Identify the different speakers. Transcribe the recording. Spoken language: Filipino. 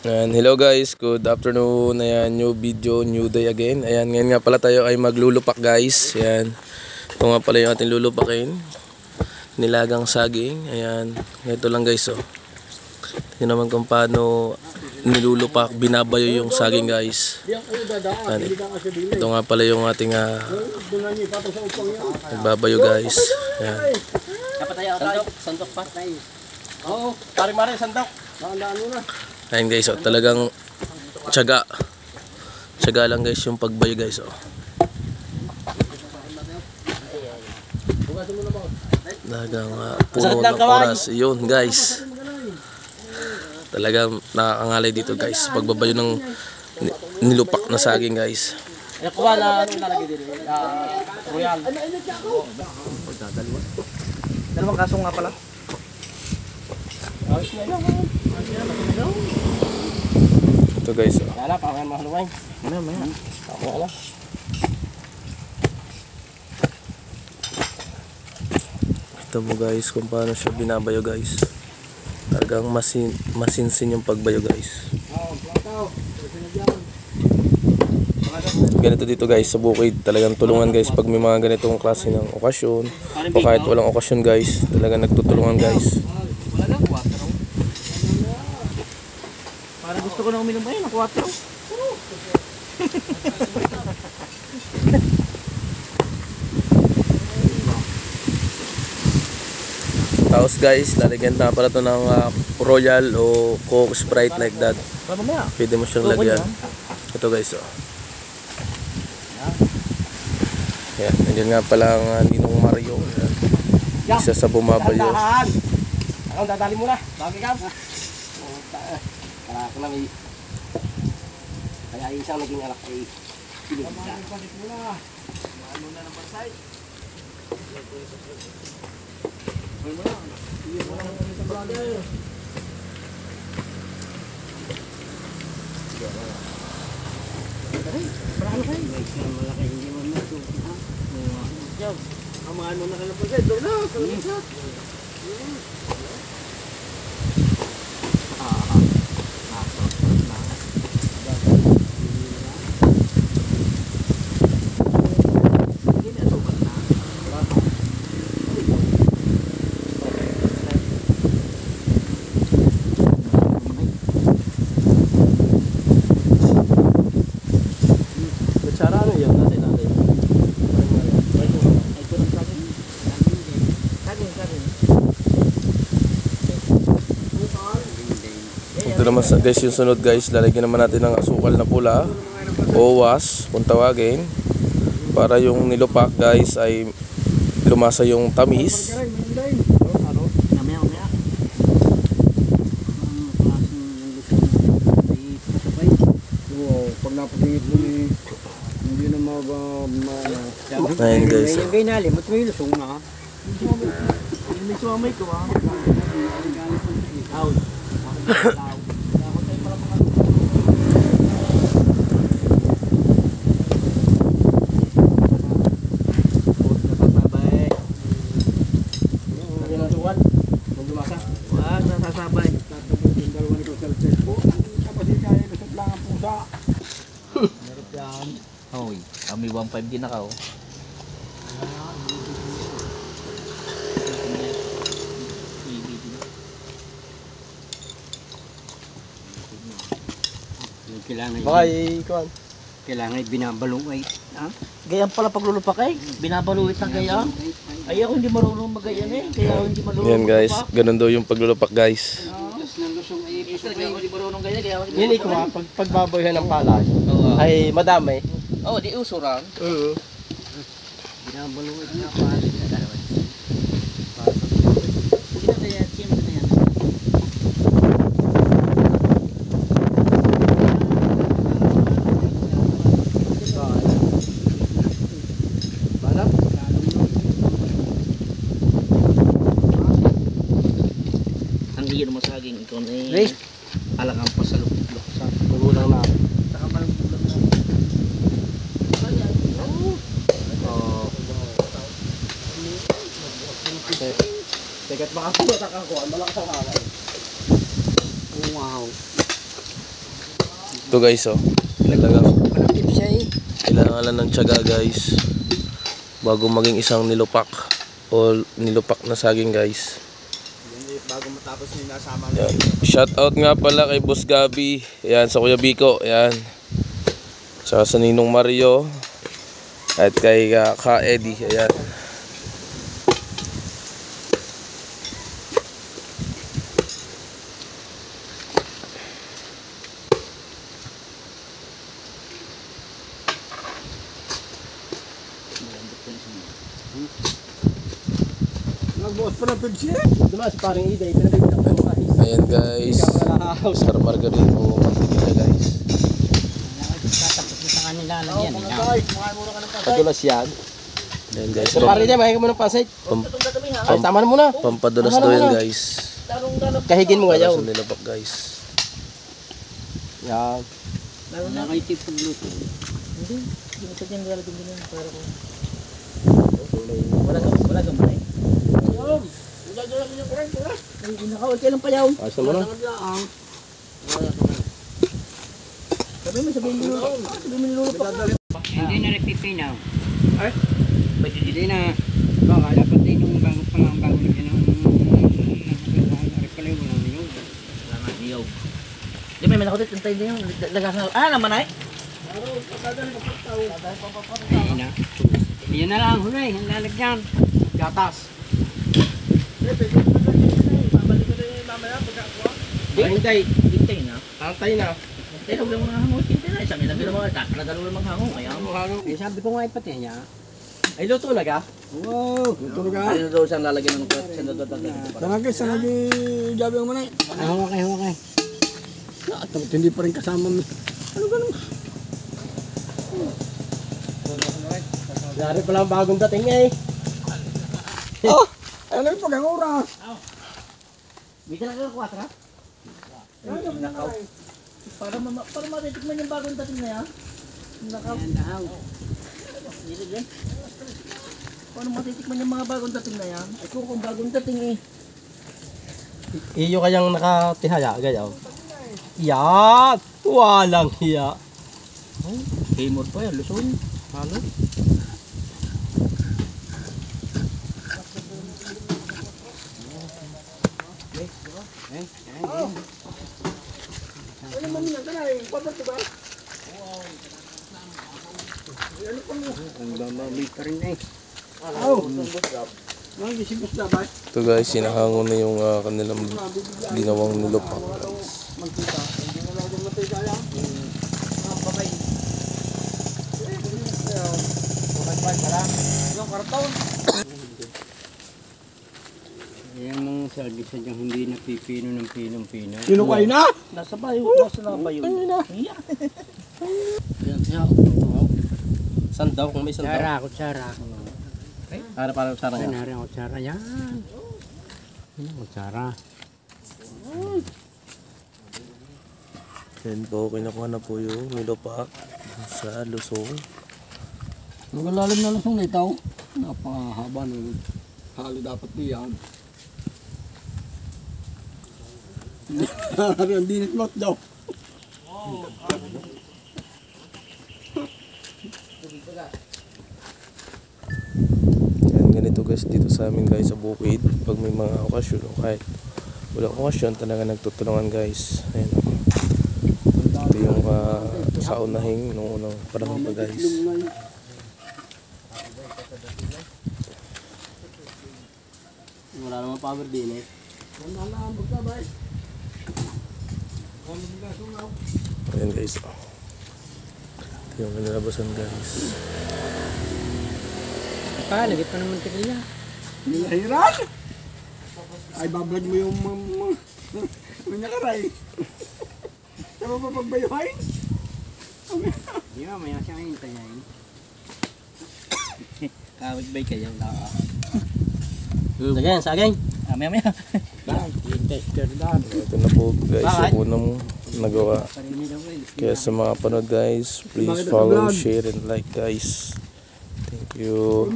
Speaker 1: And hello guys, good afternoon. Ayan, new video, new day again. Ayan, ngayon nga pala tayo ay maglulupak guys. Ayan, ito nga pala yung ating lulupakin. Nilagang saging. Ayan, ito lang guys oh. Tingnan naman kung paano nilulupak, binabayo yung saging guys. Ayan, ito nga pala yung ating nagbabayo guys. Ayan.
Speaker 2: Sandok pa. Oo, mari-mari sandok.
Speaker 1: Ayan guys, oh, talagang tiyaga lang guys yung pagbayo guys oh. Talagang puno ng oras yun guys. Talagang nakakangalay dito guys, pagbabayo ng nilupak na saging guys.
Speaker 2: Kuha na ano lalagay dito? Royal. Dalawang kaso nga pala.
Speaker 1: Ito guys oh.
Speaker 2: Wala pa kan mahaluway. Maya. Wala.
Speaker 1: Ito mo guys kung paano siya binabayo guys. Talagang masinsin yung pagbayo guys. Ganito dito guys sa bukid, talagang tulungan guys pag may mga ganitong klase ng okasyon o kahit walang okasyon guys, talagang nagtutulungan guys.
Speaker 2: Para gusto ko na uminom ay ng 4.
Speaker 1: Tapos guys, lalagyan na pala ito ng Royal o Coke, Sprite like that. Pwede mo siyang lagyan. Ito guys oh. Ayan, nandiyan nga pala ang Ninong Mario. Ayan. Isa sa bumabayo.
Speaker 2: Ang dadali mo na. Bagay ka. Para ako na may... Kaya isang naging anak ay... Pagpalit mo na. Ano na ng pansay? Ay mo na. Iyan mo na ng isang brother. Parang kayo. Malaki hindi mo na. Ang mga ano na kalapagay. Doon na. Kalapagay.
Speaker 1: Ito naman guys yung sunod guys, lalagyan naman natin ng asukal na pula o was kung tawagin, para yung nilupak guys ay lumasa yung tamis. Ayan guys oh.
Speaker 2: Hoy, kami 1.5 din na ka oh. Kailangan binabalong ay gayang pala paglulupak ay binabaluit ng gayang ay ako hindi marunong magayan eh kaya ako hindi marunong.
Speaker 1: Yan guys, ganun daw yung paglulupak guys.
Speaker 2: Yun ikaw pagbaboyhan ng palay ay madami. Oh, di usuran. Binabaluit nga palay. Ang hiyo mo saging ikaw na alagang pa sa lukok sa magulang na. Tekat baka pumunta ka ko, malakas ang halay. Wow.
Speaker 1: Ito guys, oh. Talagang
Speaker 2: Malapit siya eh.
Speaker 1: kailangan lang ng tiyaga guys bago maging isang nilupak o nilupak na saging guys.
Speaker 2: Bago matapos yung nasama
Speaker 1: Yan. Shout out nga pala kay Boss Gabi, yan, sa Kuya Biko, yan, tsaka sa Ninong Mario at kay Ka Eddie, ayan.
Speaker 2: Nagbuot pa ng Pepsi. Dumas, parang ida. Pinabigyan ko ng mais.
Speaker 1: Ayan guys, Star Margarine o mantika guys.
Speaker 3: Tatapos mo sa kanila lagyan.
Speaker 2: Patulas yan.
Speaker 1: Ayan guys,
Speaker 2: So pare niya, mahiga mo ng pasay. Ay, tama na muna.
Speaker 1: pampadulas daw yan guys.
Speaker 2: Kahigin mo ngayon.
Speaker 1: Sa nilupak guys.
Speaker 2: Yan.
Speaker 3: Nakaitip pagluto.
Speaker 2: Wala kang malay. Kailan pa yaw?
Speaker 1: Asa mo na?
Speaker 2: Sabihin mo nilulupak.
Speaker 3: Hindi na rin pipinaw. Ay? Hindi na. Dapat din yung bago pa lang bago lagyan ng pala walang niyog.
Speaker 2: Salamat niyog. Di may manakot ito. Tayo din yung lagasan. Naman ay?
Speaker 3: Ayun na. Yan na lang hulay. Ang lalagyan.
Speaker 2: Gatas. Hintay. Hintay na.
Speaker 3: Antay na.
Speaker 2: Hintay na. Huwag lang mga hangos. Hintay na. Isang ilang mga tak. Nadalo lang mga hangos. Kaya
Speaker 3: Eh, sabi ko nga ipatay niya.
Speaker 2: ay luto na ka?
Speaker 3: Wow.
Speaker 2: Luto na ka? Ay luto siyang lalagyan ng kwet. Siyang dadagdagan.
Speaker 4: Sanagi gabi ang manay.
Speaker 3: Hawakay.
Speaker 4: At hindi pa rin kasama mo. Ano ganun?
Speaker 2: Dari pa lang bagong dating eh.
Speaker 4: Oh! Ano yung pag-angura?
Speaker 2: May talaga ka 4 ha? Nakaw. Para matitikman yung bagong dating na yan. Nakaw.
Speaker 3: Yan dahaw.
Speaker 2: Dito dyan. Paano matitikman yung mga bagong dating na yan? Ay kung bagong dating eh.
Speaker 5: Iyo kayang nakatihaya, gayaw. Yan! Walang hiya.
Speaker 2: Kimor pa yan, Luzon.
Speaker 5: Halo?
Speaker 3: Ang babalik ka rin eh.
Speaker 1: Ito guys, sinahangon na yung kanilang ginawang nilupak guys.
Speaker 3: Yan mga sadyang hindi napipino ng pinong-pino.
Speaker 4: Sino kayo na?
Speaker 2: Nasa bayo, nasa na bayo. Iya.
Speaker 5: Yan siya. Saan daw? Kung may saan daw?
Speaker 3: Kutsara.
Speaker 5: Para sarang yan.
Speaker 3: Yan, kutsara yan. Yan, kutsara.
Speaker 1: Yan po, kinukuha na po yung nilupak sa Luzon.
Speaker 4: Magalalim na lusong na itaw. Napakahaba ng halo dapat diyan. Ang dinit mo daw.
Speaker 1: Yan, ganito guys dito sa amin guys sa bukid. Pag may mga okasyon o kahit walang okasyon, talaga nagtutulungan guys. Ayan. Ito yung sa unahing nung unang panahon pa guys.
Speaker 5: Wala namang power din eh.
Speaker 1: Ayan guys. Ito yung nalabasan guys.
Speaker 3: Lagit pa naman tigilya.
Speaker 4: Nilahiran! Ay, bablog mo yung mga nakaray. Ano ba pagbayuhain?
Speaker 3: Di ba, maya siya ngayon tayayin.
Speaker 5: Kawit bay kayo. Lagyan, saging.
Speaker 2: Maya.
Speaker 1: Ito na po guys yung unang nagawa. Kaya sa mga panood guys, please follow, share and like guys. Thank you.